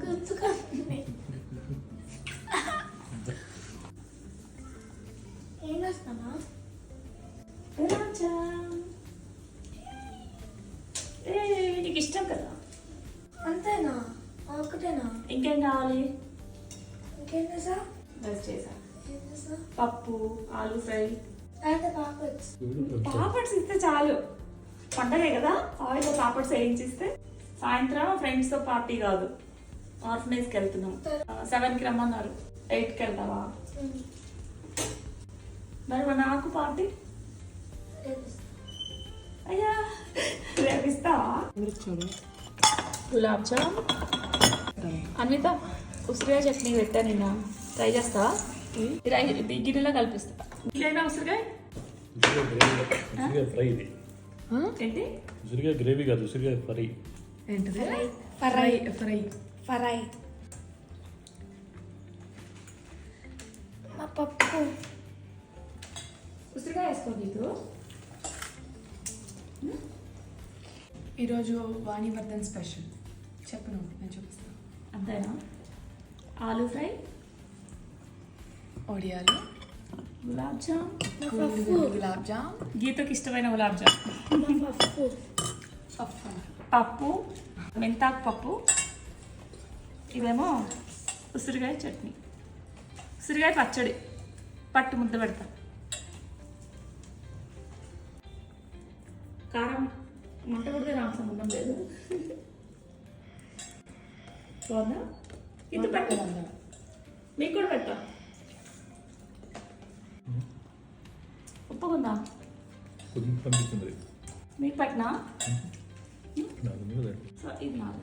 గుర్తుకొస్తుంది. ఏం వస్తానా నీకు ఇష్టం కదా? అంతేనా? ఒకటేనా? ఇంకేం కావాలి? ఇంకేం చేసా? బస్ చేసా. ఏం చేసా? పప్పు, ఆలు ఫ్రై. అయితే పాపడ్స్. పాపడ్స్ ఇస్తే చాలు. పండగే కదా, ఆయిల్ పాపడ్స్ వేయించిస్తే సాయంత్రం ఫ్రెండ్స్తో పార్టీ కాదు, ఆర్ఫనైజ్కి వెళ్తున్నాం. 7కి రమ్మన్నారు, 8కి వెళ్తావా? మరి నాకు పార్టీ అయ్యా రేపు ఇస్తావా? గులాబ్ జామ్. అన్విత, ఉసిరికాయ చట్నీ పెట్టా నిన్న, ట్రై చేస్తావా? గిన్నెలో కలిపిస్తా. ఇదేనా ఉసిరికాయ? ఫ్రై. ఏంటి ఉసిరికాయ గ్రేవీ కాదు, ఉసిరికాయ ఫ్రై. ఏంటిది? ఫ్రై. ఫ్రై. ఫ్రై. మా పప్పు. ఉసిరికాయ వేసుకో నీకు. ఈరోజు వాణివర్ధన్ స్పెషల్. చెప్పను, నేను చూపిస్తాను. అంతేనా? ఆలు ఫ్రై, ఒడియాలు, గులాబ్ జామ్. గులాబ్ జామ్, గీతకి ఇష్టమైన గులాబ్ జామ్. పప్పు, మెంతాకు పప్పు. ఇదేమో ఉసిరికాయ చట్నీ, ఉసిరికాయ పచ్చడి, పట్టు ముద్ద పెడతా. కారం మంట కూడా నాకు సంబంధం లేదు. బాగుందా? ఇది పెట్ట, మీకు కూడా పెట్టా. ఉప్పుకుందా? పంపిస్తుంది మీకు పెట్టినా? నాకు ఇది నాకు.